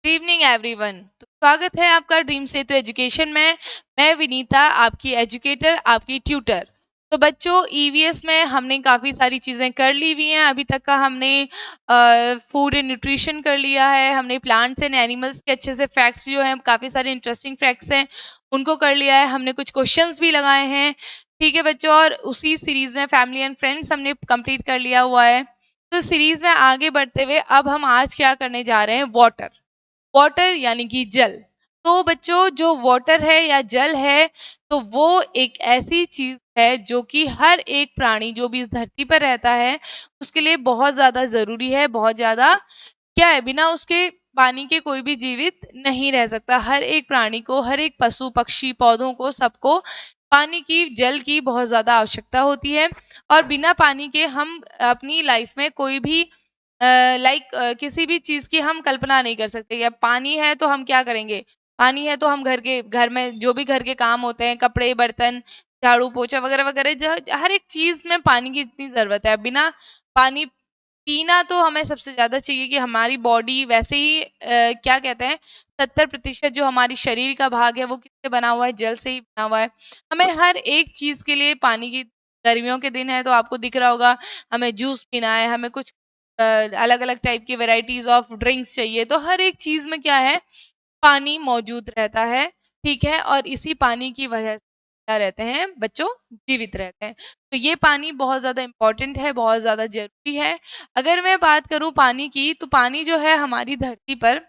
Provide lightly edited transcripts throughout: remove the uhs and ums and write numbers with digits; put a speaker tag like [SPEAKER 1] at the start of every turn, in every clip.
[SPEAKER 1] Good evening everyone. तो स्वागत है आपका ड्रीम सेतु एजुकेशन में। मैं विनीता, आपकी एजुकेटर, आपकी ट्यूटर। तो बच्चों, ईवीएस में हमने काफ़ी सारी चीज़ें कर ली हुई हैं। अभी तक का हमने फूड एंड न्यूट्रिशन कर लिया है, हमने प्लांट्स एंड एनिमल्स के अच्छे से फैक्ट्स जो हैं, काफ़ी सारे इंटरेस्टिंग फैक्ट्स हैं, उनको कर लिया है। हमने कुछ क्वेश्चंस भी लगाए हैं। ठीक है बच्चों, और उसी सीरीज़ में फैमिली एंड फ्रेंड्स हमने कंप्लीट कर लिया हुआ है। तो सीरीज़ में आगे बढ़ते हुए अब हम आज क्या करने जा रहे हैं, वाटर। वाटर यानी कि जल। तो बच्चों, जो वाटर है या जल है, तो वो एक ऐसी चीज है जो कि हर एक प्राणी जो भी इस धरती पर रहता है उसके लिए बहुत ज्यादा जरूरी है। बहुत ज्यादा क्या है, बिना उसके पानी के कोई भी जीवित नहीं रह सकता। हर एक प्राणी को, हर एक पशु पक्षी पौधों को, सबको पानी की, जल की बहुत ज्यादा आवश्यकता होती है। और बिना पानी के हम अपनी लाइफ में कोई भी किसी भी चीज की हम कल्पना नहीं कर सकते। या पानी है तो हम क्या करेंगे, पानी है तो हम घर में जो भी घर के काम होते हैं, कपड़े बर्तन झाड़ू पोछा वगैरह वगैरह, हर एक चीज में पानी की इतनी जरूरत है। बिना पानी पीना तो हमें सबसे ज्यादा चाहिए कि हमारी बॉडी वैसे ही क्या कहते हैं, 70% जो हमारी शरीर का भाग है वो किससे बना हुआ है, जल से ही बना हुआ है। हमें हर एक चीज के लिए पानी की, गर्मियों के दिन है तो आपको दिख रहा होगा, हमें जूस पीना है, हमें कुछ अलग अलग टाइप की वेराइटीज ऑफ ड्रिंक्स चाहिए। तो हर एक चीज में क्या है, पानी मौजूद रहता है। ठीक है, और इसी पानी की वजह से क्या रहते हैं बच्चों, जीवित रहते हैं। तो ये पानी बहुत ज्यादा इंपॉर्टेंट है, बहुत ज्यादा जरूरी है। अगर मैं बात करूं पानी की, तो पानी जो है हमारी धरती पर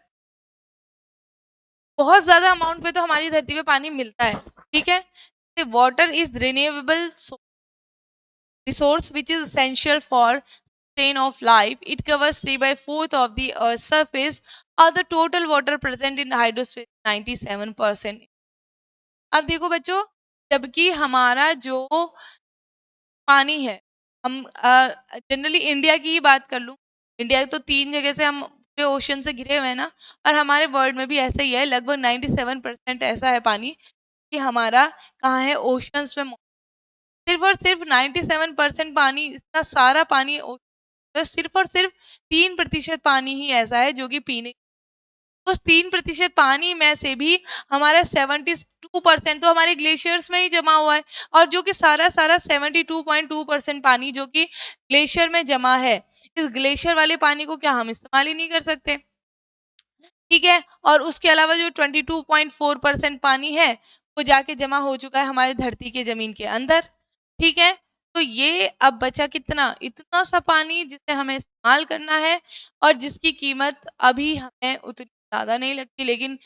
[SPEAKER 1] बहुत ज्यादा अमाउंट पे तो हमारी धरती पे पानी मिलता है। ठीक है, water is renewable resource which is essential for sustain of life. It covers 3 by 4th of the Earth's surface, or the total water present in the hydrosphere 97%. अब देखो बच्चों, जबकि हमारा जो पानी है, हम जनरली इंडिया की ही बात कर लूं, इंडिया तो 3 जगह से हम पूरे ओशन से घिरे हुए हैं ना, और हमारे वर्ल्ड में भी ऐसा ही है। लगभग 97% ऐसा है पानी कि हमारा कहाँ है, ओशंस में। सिर्फ और सिर्फ 97% पानी, इतना सारा पानी, तो सिर्फ और सिर्फ 3% पानी ही ऐसा है जो कि पीने, उस 3% पानी में से भी हमारा 72% तो हमारे ग्लेशियर्स में ही जमा हुआ है। और जो कि सारा सारा 72.2% पानी जो कि ग्लेशियर में जमा है, इस ग्लेशियर वाले पानी को क्या हम इस्तेमाल ही नहीं कर सकते। ठीक है, और उसके अलावा जो 22.4% पानी है वो जाके जमा हो चुका है हमारी धरती के जमीन के अंदर। ठीक है, तो ये अब बचा कितना, इतना सा पानी जिसे हमें इस्तेमाल करना है, और जिसकी कीमत अभी हमें उतनी ज्यादा नहीं लगती। लेकिन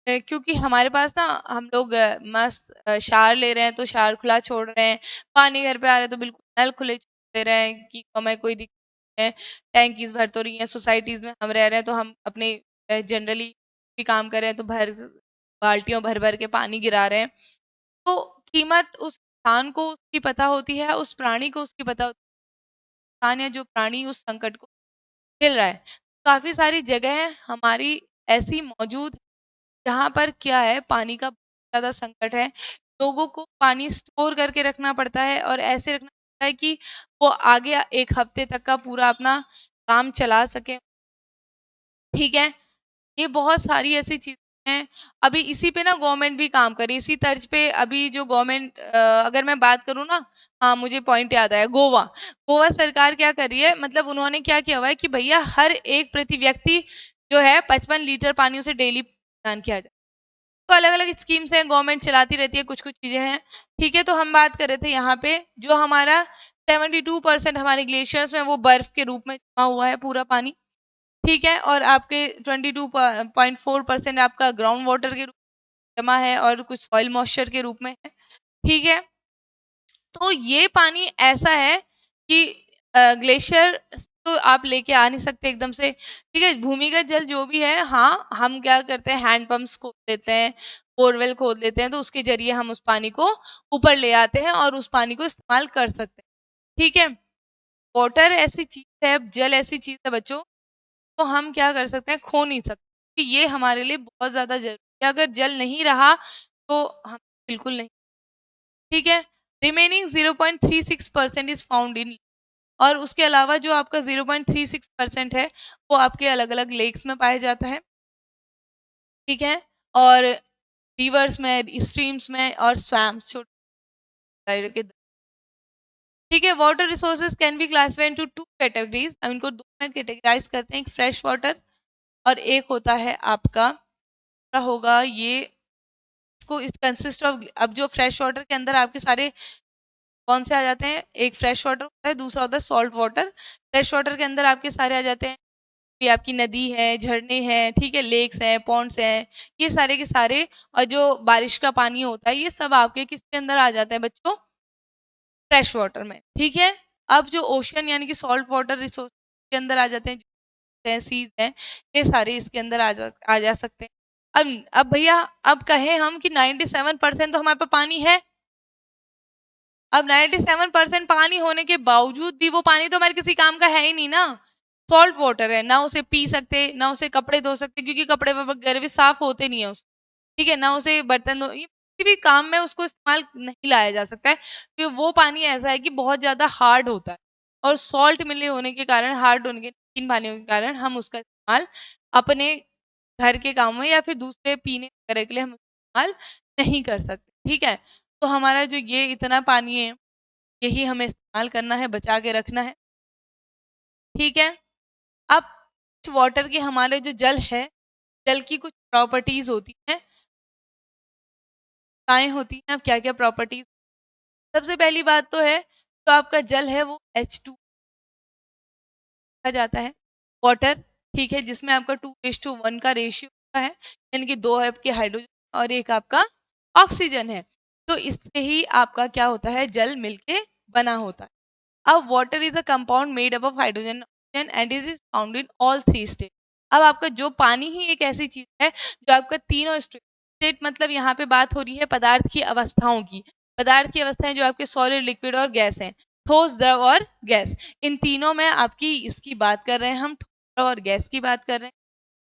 [SPEAKER 1] क्योंकि हमारे पास ना, हम लोग मस्त शावर ले रहे हैं तो शावर खुला छोड़ रहे हैं, पानी घर पे आ रहा है तो बिल्कुल नल खुले छोड़ दे रहे हैं कि हमें कोई दिक्कत नहीं है, टैंकीज भर तो रही है, सोसाइटीज में हम रह रहे हैं तो हम अपने जनरली भी काम कर रहे हैं तो भर बाल्टियों भर भर के पानी गिरा रहे हैं। तो कीमत उस इंसान को उसकी पता होती है, उस प्राणी को उसकी पता होती है, इंसान या जो प्राणी उस संकट को झेल रहा है। काफी सारी जगह हमारी ऐसी मौजूद, जहाँ पर क्या है, पानी का बहुत ज़्यादा संकट है। लोगों को पानी स्टोर करके रखना पड़ता है, और ऐसे रखना पड़ता है कि वो आगे 1 हफ्ते तक का पूरा अपना काम चला सकें। ठीक है, ये बहुत सारी ऐसी चीज़ें हैं। अभी इसी पे ना गवर्नमेंट भी काम कर रही है, इसी तर्ज पे अभी जो गवर्नमेंट, अगर मैं बात करूँ ना, हाँ मुझे पॉइंट याद आया, गोवा। गोवा सरकार क्या कर रही है, मतलब उन्होंने क्या किया हुआ है कि भैया हर एक प्रति व्यक्ति जो है 55 लीटर पानी उसे डेली प्रदान किया जाए। तो अलग-अलग स्कीम्स हैं, गवर्नमेंट चलाती रहती है, कुछ-कुछ चीज़ें हैं। ठीक है, तो हम बात कर रहे थे यहाँ पे जो हमारा 72% हमारे ग्लेशियर्स में वो बर्फ के रूप में जमा हुआ है पूरा पानी। ठीक है, और आपके 22.4% आपका ग्राउंड वाटर के रूप में जमा है, और कुछ सॉइल मॉइस्चर के रूप में है। ठीक है, तो ये पानी ऐसा है कि ग्लेशियर तो आप लेके आ नहीं सकते एकदम से। ठीक है, भूमिगत जल जो भी है, हाँ हम क्या करते हैं, हैंड पंप्स खोद देते हैं, बोरवेल खोद लेते हैं, तो उसके जरिए हम उस पानी को ऊपर ले आते हैं और उस पानी को इस्तेमाल कर सकते हैं। ठीक है, वाटर ऐसी चीज है, जल ऐसी चीज है बच्चों, तो हम क्या कर सकते हैं, खो नहीं सकते। ये हमारे लिए बहुत ज्यादा जरूरी है। अगर जल नहीं रहा तो हम बिल्कुल नहीं। ठीक है, रिमेनिंग 0.36% इज फाउंड इन, और उसके अलावा जो आपका 0.36% है वो आपके अलग अलग लेक्स में पाया जाता है। ठीक है। और रिवर्स में, स्ट्रीम्स में और स्वैम्स, छोटे के, ठीक है। Water resources can be classified into two categories, हम इनको दो में कैटेगराइज करते हैं, एक फ्रेश वाटर और एक होता है आपका, क्या होगा ये, इसको इस कंसिस्ट ऑफ, अब जो फ्रेश वाटर के अंदर आपके सारे कौन से आ जाते हैं, एक फ्रेश वाटर होता है, दूसरा होता है सॉल्ट वाटर। फ्रेश वाटर के अंदर आपके सारे आ जाते हैं, ये आपकी नदी है, झरने हैं, ठीक है, लेक्स हैं, पॉन्ड्स हैं, ये सारे के सारे, और जो बारिश का पानी होता है, ये सब आपके किसके अंदर आ जाता है बच्चों, फ्रेश वाटर में, ठीक है। अब जो ओशन यानी कि सॉल्ट वाटर रिसोर्स के अंदर आ जाते हैं, सीज हैं, ये सारे इसके अंदर आ जा सकते हैं। अब भैया, अब कहें हम कि 97% तो हमारे पास पानी है, अब 97% पानी होने के बावजूद भी वो पानी तो हमारे किसी काम का है ही नहीं ना, सॉल्ट वाटर है, ना उसे पी सकते, ना उसे कपड़े धो सकते, क्योंकि कपड़े वगैरह भी साफ होते नहीं है उस, ठीक है, ना उसे बर्तन धो, ये किसी भी काम में उसको इस्तेमाल नहीं लाया जा सकता है, क्योंकि वो पानी ऐसा है कि बहुत ज्यादा हार्ड होता है, और सॉल्ट मिले होने के कारण, हार्ड होने के, इन पानियों के कारण हम उसका इस्तेमाल अपने घर के कामों में या फिर दूसरे पीने वगैरह के लिए हम इस्तेमाल नहीं कर सकते, ठीक है। तो हमारा जो ये इतना पानी है, यही हमें इस्तेमाल करना है, बचा के रखना है, ठीक है। अब वाटर के हमारे जो जल है, जल की कुछ प्रॉपर्टीज होती हैं, काय होती हैं, अब क्या क्या प्रॉपर्टीज, सबसे पहली बात तो है, तो आपका जल है वो H2 कहा जाता है, वाटर, ठीक है, जिसमें आपका 2:1 का रेशियो होता है, यानी कि दो आपके हाइड्रोजन और एक आपका ऑक्सीजन है, तो इससे ही आपका क्या होता है, जल मिलके बना होता है। अब water is a compound made up of hydrogen and it is found in all three state. अब आपका जो पानी ही एक ऐसी चीज है जो आपका तीनों स्टेट, मतलब यहाँ पे बात हो रही है पदार्थ की अवस्थाओं की, पदार्थ की अवस्थाएं जो आपके सॉलिड, लिक्विड और गैस हैं, ठोस, द्रव और गैस, इन तीनों में आपकी इसकी बात कर रहे हैं हम, ठोस, द्रव और गैस की बात कर रहे हैं,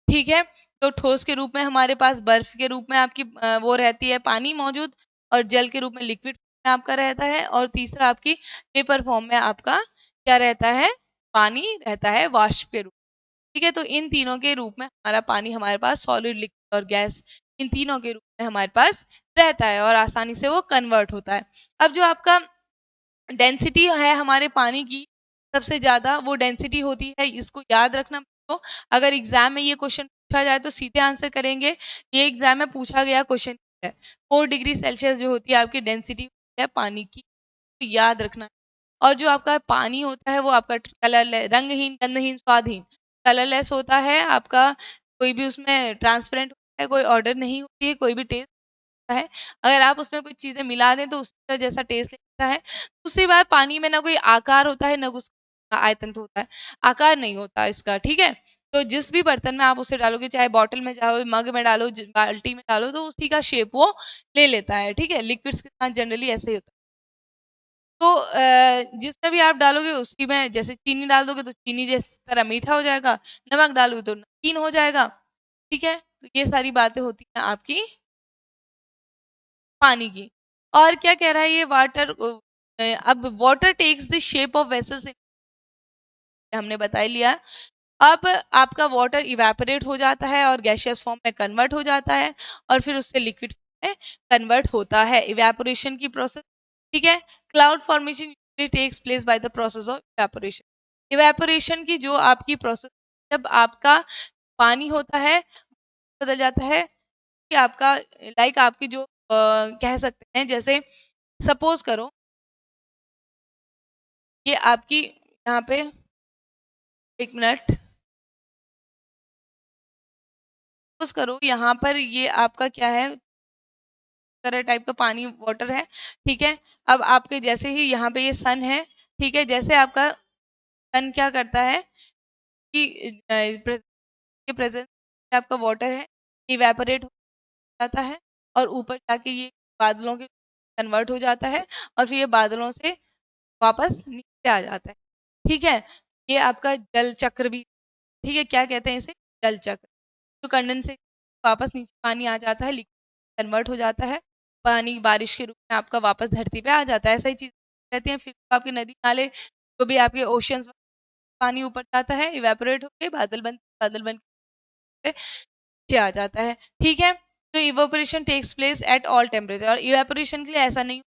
[SPEAKER 1] ठीक है। तो ठोस के रूप में हमारे पास बर्फ के रूप में आपकी वो रहती है पानी मौजूद, और जल के रूप में लिक्विड में आपका रहता है, और तीसरा आपकी पेपर फॉर्म में आपका क्या रहता है, पानी रहता है वाष्प के रूप में, ठीक है। तो इन तीनों के रूप में हमारा पानी हमारे पास सॉलिड, लिक्विड और गैस, इन तीनों के रूप में हमारे पास रहता है, और आसानी से वो कन्वर्ट होता है। अब जो आपका डेंसिटी है हमारे पानी की, सबसे ज्यादा वो डेंसिटी होती है, इसको याद रखना। तो अगर एग्जाम में ये क्वेश्चन पूछा जाए तो सीधे आंसर करेंगे, ये एग्जाम में पूछा गया क्वेश्चन है, 4 डिग्री सेल्सियस जो होती है आपकी डेंसिटी है पानी की, तो याद रखना। और जो आपका पानी होता है वो आपका कलर, रंगहीन, गंधहीन, स्वादहीन, कलरलेस होता है आपका, कोई भी उसमें ट्रांसपेरेंट होता है, कोई ऑर्डर नहीं होती है, कोई भी टेस्ट है, अगर आप उसमें कुछ चीजें मिला दें तो उसका जैसा टेस्ट लगता है। दूसरी बात, पानी में ना कोई आकार होता है, ना उसका आयतन तो होता है, आकार नहीं होता इसका, ठीक है। तो जिस भी बर्तन में आप उसे डालोगे, चाहे बॉटल में जाओ, मग में डालो, बाल्टी में डालो, तो उसी का शेप वो ले लेता है, ठीक है। लिक्विड्स के साथ जनरली ऐसे ही होता है। तो जिसमें भी आप डालोगे उसी में, जैसे चीनी डाल दोगे तो चीनी जिस तरह मीठा हो जाएगा, नमक डालोगे तो नमकीन हो जाएगा, ठीक है। तो ये सारी बातें होती हैं आपकी पानी की। और क्या कह रहा है ये वाटर, अब water takes the shape of vessels, हमने बता ही लिया। अब आपका वाटर इवेपोरेट हो जाता है और गैसियस फॉर्म में कन्वर्ट हो जाता है, और फिर उससे लिक्विड फॉर्म में कन्वर्ट होता है, इवेपोरेशन की प्रोसेस, ठीक है। Cloud formation takes place by the process of evaporation, evaporation की जो आपकी प्रोसेस, जब आपका पानी होता है बदल जाता है, कि आपका लाइक आपकी जो कह सकते हैं, जैसे सपोज करो ये आपकी यहाँ पे, एक मिनट, सपोज करो यहाँ पर ये आपका क्या है, तरह टाइप का पानी वाटर है, ठीक है। अब आपके जैसे ही यहाँ पे ये सन है, ठीक है, जैसे आपका सन क्या करता है कि के प्रेजेंस में आपका वाटर है, इवेपोरेट हो जाता है, और ऊपर जाके ये बादलों के कन्वर्ट हो जाता है, और फिर ये बादलों से वापस नीचे आ जाता है, ठीक है। ये आपका जल चक्र भी, ठीक है, क्या कहते हैं इसे, जल चक्र। तो कंडेंसेशन वापस नीचे पानी आ जाता है, लिक्विड कन्वर्ट हो जाता है, पानी बारिश के रूप में आपका वापस धरती पे आ जाता है, ऐसा ही चीज रहती है। फिर आपके नदी नाले, जो भी आपके ओशियंस, पानी ऊपर जाता है, इवेपोरेट होके बादल बन नीचे आ जाता है। ठीक है, तो evaporation takes place at all temperature, और इवेपोरेशन के लिए ऐसा नहीं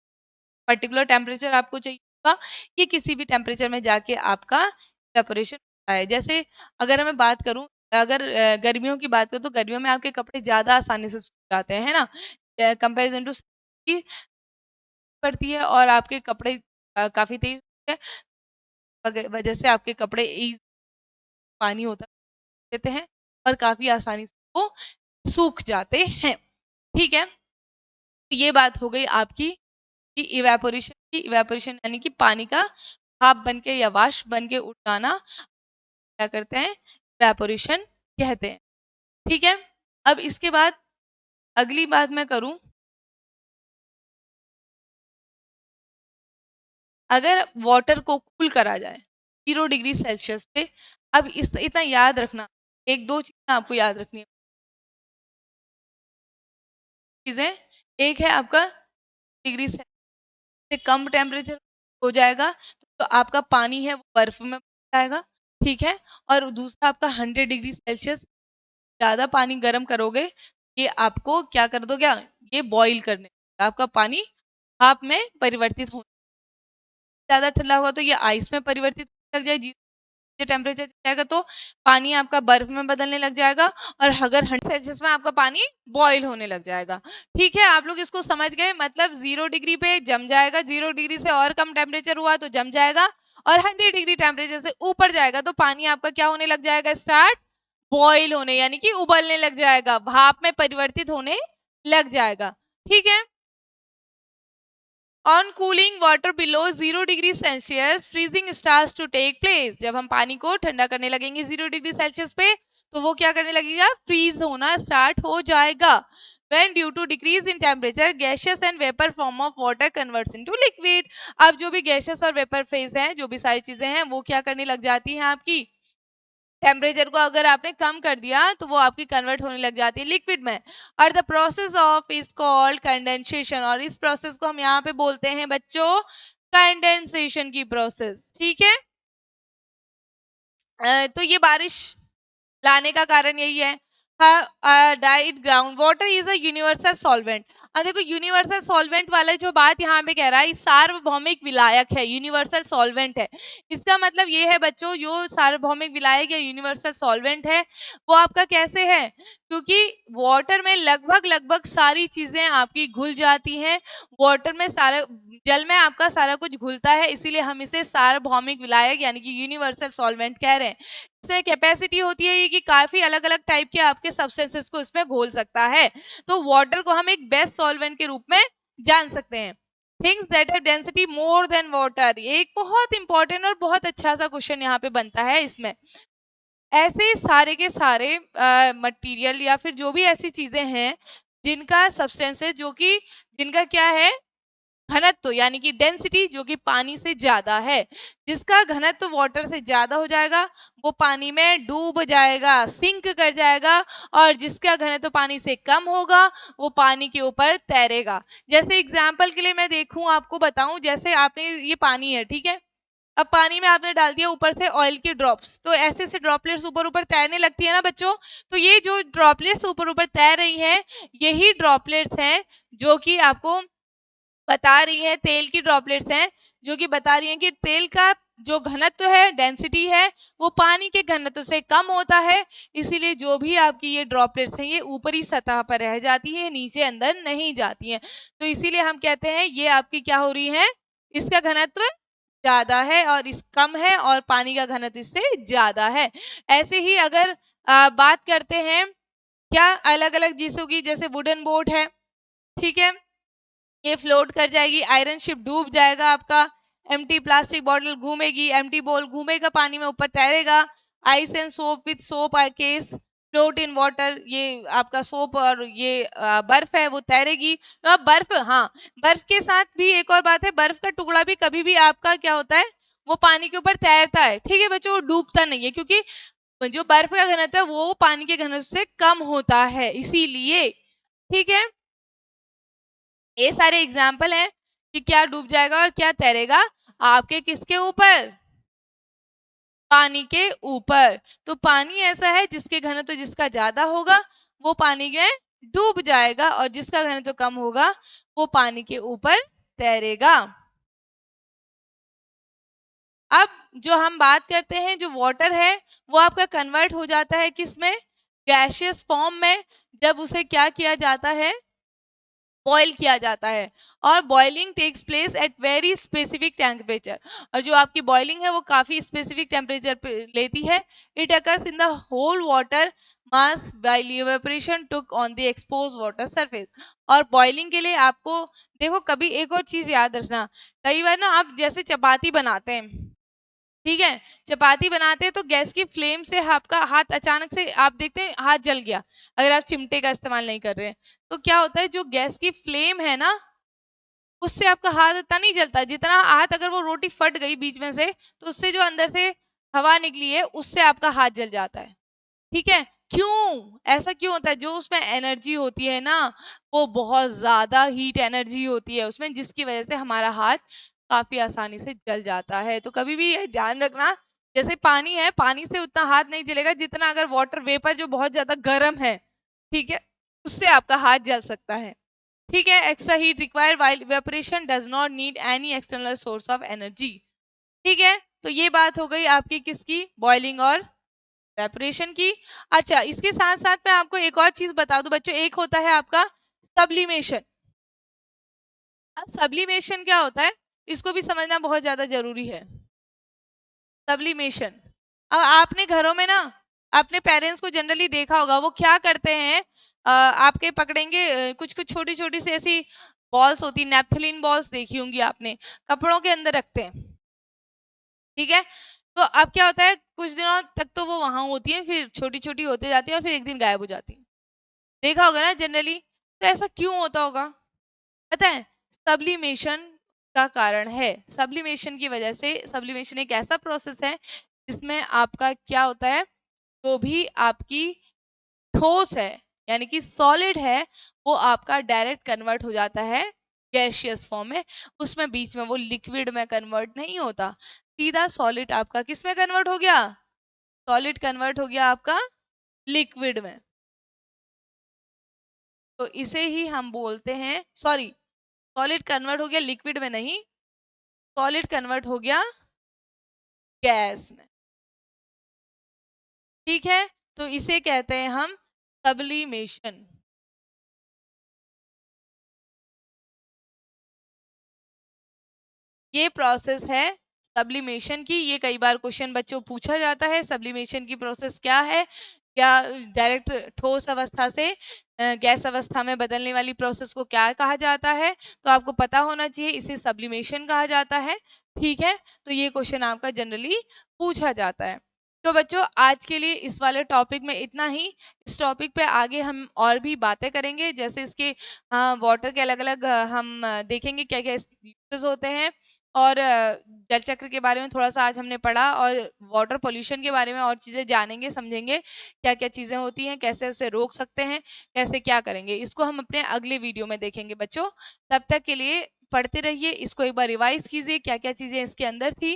[SPEAKER 1] पर्टिकुलर टेम्परेचर आपको चाहिए होगा, ये किसी भी टेम्परेचर में जाके आपका इवेपोरेशन होता है। जैसे अगर मैं बात करूं, अगर गर्मियों की बात करूं तो गर्मियों में आपके कपड़े ज्यादा आसानी से सूख जाते हैं, है ना, कंपेरिजन टू की पड़ती है और आपके कपड़े काफी तेज होते हैं, वजह से आपके कपड़े पानी होता देते हैं और काफी आसानी से वो सूख जाते हैं। ठीक है, तो ये बात हो गई आपकी कि इवेपोरेशन की। इवेपोरेशन यानी कि पानी का भाप बन के या वाष्प बन के उड़ जाना, क्या करते हैं, इवेपोरेशन कहते हैं। ठीक है, अब इसके बाद अगली बात मैं करूं, अगर वाटर को कूल करा जाए 0 डिग्री सेल्सियस पे, अब इस इतना याद रखना, एक दो चीजें आपको याद रखनी है। चीजें, एक है आपका डिग्री से कम टेम्परेचर हो जाएगा तो आपका पानी है वो बर्फ में बदल जाएगा। ठीक है, और दूसरा आपका 100 डिग्री सेल्सियस, ज्यादा पानी गर्म करोगे, ये आपको क्या कर दोगे, ये बॉईल करने, आपका पानी भाप में परिवर्तित हो, ज्यादा ठंडा हुआ तो ये आइस में परिवर्तित लग जाए, टेम्परेचर जाएगा तो पानी आपका बर्फ में बदलने लग जाएगा, और अगर 100 सेल्सियस में आपका पानी बॉईल होने लग जाएगा। ठीक है, आप लोग इसको समझ गए, मतलब 0 डिग्री पे जम जाएगा, 0 डिग्री से और कम टेम्परेचर हुआ तो जम जाएगा, और 100 डिग्री टेम्परेचर से ऊपर जाएगा तो पानी आपका क्या होने लग जाएगा, स्टार्ट बॉईल होने, यानी कि उबलने लग जाएगा, भाप में परिवर्तित होने लग जाएगा। ठीक है, on cooling water below 0 degree Celsius freezing starts to take place, जब हम पानी को ठंडा करने लगेंगे 0 डिग्री सेल्सियस पे तो वो क्या करने लगेगा, फ्रीज होना स्टार्ट हो जाएगा। When due to decrease in temperature, gaseous and vapor form of water converts into liquid। अब जो भी गैसेस और वेपर फेज हैं, जो भी सारी चीजें हैं, वो क्या करने लग जाती हैं, आपकी टेम्परेचर को अगर आपने कम कर दिया तो वो आपकी कन्वर्ट होने लग जाती है लिक्विड में, और the process of is called condensation, और इस प्रोसेस को हम यहाँ पे बोलते हैं बच्चों कंडेंसेशन की प्रोसेस। ठीक है, तो ये बारिश लाने का कारण यही है। Died ground water is a universal solvent. अब देखो यूनिवर्सल सॉल्वेंट वाला जो बात यहाँ पे कह रहा है, सार्वभौमिक विलायक है, यूनिवर्सल सॉल्वेंट है। इसका मतलब ये है बच्चों, जो सार्वभौमिक विलायक या यूनिवर्सल सॉल्वेंट है वो आपका कैसे है, क्योंकि वाटर में लगभग लगभग सारी चीजें आपकी घुल जाती हैं, वाटर में सारा, जल में आपका सारा कुछ घुलता है, इसीलिए हम इसे सार्वभौमिक विलायक यानी कि यूनिवर्सल सॉल्वेंट कह रहे हैं। इसमें कैपेसिटी होती है ये कि काफी अलग अलग टाइप के आपके सब्सटेंसेस को इसमें घोल सकता है, तो वाटर को हम एक बेस्ट सॉल्वेंट के रूप में जान सकते हैं। Things that have density more than water, एक बहुत इंपॉर्टेंट और बहुत अच्छा सा क्वेश्चन यहाँ पे बनता है इसमें। ऐसे सारे के सारे मटेरियल या फिर जो भी ऐसी चीजें हैं जिनका सब्सटेंसेस, जो कि जिनका क्या है, घनत्व यानी कि डेंसिटी जो कि पानी से ज्यादा है, जिसका घनत्व वाटर से ज्यादा हो जाएगा वो पानी में डूब जाएगा, सिंक कर जाएगा, और जिसका घनत्व पानी से कम होगा वो पानी के ऊपर तैरेगा। जैसे एग्जांपल के लिए मैं देखूं, आपको बताऊं, जैसे आपने ये पानी है, ठीक है, अब पानी में आपने डाल दिया ऊपर से ऑयल के ड्रॉप्स, तो ऐसे ऐसे ड्रॉपलेट्स ऊपर ऊपर तैरने लगती है ना बच्चों, तो ये जो ड्रॉपलेट्स ऊपर ऊपर तैर रही हैं, यही ड्रॉपलेट्स हैं जो कि आपको बता रही है, तेल की ड्रॉपलेट्स हैं जो कि बता रही हैं कि तेल का जो घनत्व है, डेंसिटी है, वो पानी के घनत्व से कम होता है, इसीलिए जो भी आपकी ये ड्रॉपलेट्स हैं ये ऊपरी सतह पर रह जाती है, नीचे अंदर नहीं जाती हैं, तो इसीलिए हम कहते हैं ये आपकी क्या हो रही है, इसका घनत्व ज्यादा है और इस कम है, और पानी का घनत्व इससे ज्यादा है। ऐसे ही अगर बात करते हैं क्या अलग अलग चीजों की, जैसे वुडन बोट है, ठीक है, ये फ्लोट कर जाएगी, आयरन शिप डूब जाएगा आपका, एम्प्टी प्लास्टिक बॉटल घूमेगी, एम्प्टी बॉल घूमेगा पानी में, ऊपर तैरेगा, ice and soap with soap case float in water, ये आपका सोप और ये बर्फ है वो तैरेगी। तो अब बर्फ, हाँ, बर्फ के साथ भी एक और बात है, बर्फ का टुकड़ा भी कभी भी आपका क्या होता है, वो पानी के ऊपर तैरता है, ठीक है बच्चों, वो डूबता नहीं है, क्योंकि जो बर्फ का घनत्व है वो पानी के घनत्व से कम होता है, इसीलिए। ठीक है, ये सारे एग्जाम्पल हैं कि क्या डूब जाएगा और क्या तैरेगा, आपके किसके ऊपर, पानी के ऊपर। तो पानी ऐसा है जिसके घनत्व जिसका ज्यादा होगा वो पानी में डूब जाएगा और जिसका घनत्व कम होगा वो पानी के ऊपर तैरेगा। अब जो हम बात करते हैं, जो वाटर है वो आपका कन्वर्ट हो जाता है किसमें, गैसियस फॉर्म में, जब उसे क्या किया जाता है, बॉईल किया जाता है। और boiling takes place at very specific temperature, और जो आपकी बॉइलिंग है वो काफी स्पेसिफिक टेम्परेचर पे लेती है। It occurs in the whole water mass while evaporation took on the expose water surface. और बॉइलिंग के लिए आपको देखो, कभी एक और चीज याद रखना, कई बार ना आप जैसे चपाती बनाते हैं, ठीक है, चपाती बनाते हैं तो गैस की फ्लेम से आपका हाथ अचानक से आप देखते हैं हाथ जल गया, अगर आप चिमटे का इस्तेमाल नहीं कर रहे हैं, तो क्या होता है, जो गैस की फ्लेम है ना उससे आपका हाथ इतना नहीं जलता, जितना हाथ अगर वो रोटी फट गई बीच में से तो उससे जो अंदर से हवा निकली है उससे आपका हाथ जल जाता है। ठीक है, क्यों ऐसा क्यों होता है, जो उसमें एनर्जी होती है ना वो बहुत ज्यादा हीट एनर्जी होती है उसमें, जिसकी वजह से हमारा हाथ काफी आसानी से जल जाता है। तो कभी भी ये ध्यान रखना, जैसे पानी है, पानी से उतना हाथ नहीं जलेगा जितना अगर वाटर वेपर जो बहुत ज्यादा गर्म है, ठीक है, उससे आपका हाथ जल सकता है। ठीक है, extra heat required while evaporation does not need any external source of energy. ठीक है, तो ये बात हो गई आपकी किसकी, बॉइलिंग और इवेपोरेशन की। अच्छा, इसके साथ साथ मैं आपको एक और चीज बता दूं बच्चों, एक होता है आपका सब्लिमेशन। अब सब्लिमेशन क्या होता है, इसको भी समझना बहुत ज्यादा जरूरी है। सब्लिमेशन, अब आपने घरों में ना अपने पेरेंट्स को जनरली देखा होगा, वो क्या करते हैं, आपके पकड़ेंगे कुछ कुछ छोटी छोटी सी ऐसी बॉल्स होती, नेपथलीन बॉल्स देखी होंगी आपने, कपड़ों के अंदर रखते हैं। ठीक है, तो अब क्या होता है, कुछ दिनों तक तो वो वहां होती है, फिर छोटी छोटी होते जाती है और फिर एक दिन गायब हो जाती है, देखा होगा ना जनरली। तो ऐसा क्यों होता होगा पता है, सब्लिमेशन का कारण है। सब्लिमेशन की वजह से, सब्लिमेशन एक ऐसा प्रोसेस है जिसमें आपका क्या होता है, जो भी आपकी ठोस है यानी कि सॉलिड है वो आपका डायरेक्ट कन्वर्ट हो जाता है गैसियस फॉर्म में, उसमें बीच में वो लिक्विड में कन्वर्ट नहीं होता, सीधा सॉलिड आपका किस में कन्वर्ट हो गया, सॉलिड कन्वर्ट हो गया आपका लिक्विड में। तो इसे ही हम बोलते हैं, सॉरी, सॉलिड कन्वर्ट हो गया लिक्विड में नहीं, सॉलिड कन्वर्ट हो गया गैस में। ठीक है, तो इसे कहते हैं हम सब्लिमेशन। ये प्रोसेस है सब्लिमेशन की, ये कई बार क्वेश्चन बच्चों पूछा जाता है, सब्लिमेशन की प्रोसेस क्या है, क्या डायरेक्ट ठोस अवस्था से गैस अवस्था में बदलने वाली प्रोसेस को क्या कहा जाता है, तो आपको पता होना चाहिए, इसे सब्लिमेशन कहा जाता है। ठीक है, तो ये क्वेश्चन आपका जनरली पूछा जाता है। तो बच्चों आज के लिए इस वाले टॉपिक में इतना ही, इस टॉपिक पे आगे हम और भी बातें करेंगे, जैसे इसके वाटर के अलग अलग हम देखेंगे क्या क्या यूजेस होते हैं, और जल चक्र के बारे में थोड़ा सा आज हमने पढ़ा, और वाटर पोल्यूशन के बारे में और चीजें जानेंगे समझेंगे, क्या क्या चीजें होती हैं, कैसे उसे रोक सकते हैं, कैसे क्या करेंगे, इसको हम अपने अगले वीडियो में देखेंगे बच्चों। तब तक के लिए पढ़ते रहिए, इसको एक बार रिवाइज कीजिए, क्या क्या चीजें इसके अंदर थी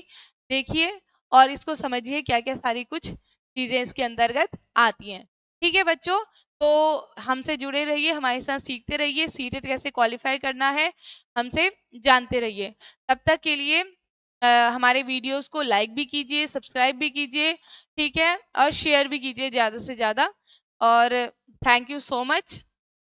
[SPEAKER 1] देखिए, और इसको समझिए क्या क्या सारी कुछ चीजें इसके अंतर्गत आती हैं। ठीक है बच्चों, तो हमसे जुड़े रहिए, हमारे साथ सीखते रहिए, सीटेट कैसे क्वालिफाई करना है हमसे जानते रहिए। तब तक के लिए हमारे वीडियोस को लाइक भी कीजिए, सब्सक्राइब भी कीजिए, ठीक है, और शेयर भी कीजिए ज़्यादा से ज़्यादा। और थैंक यू सो मच।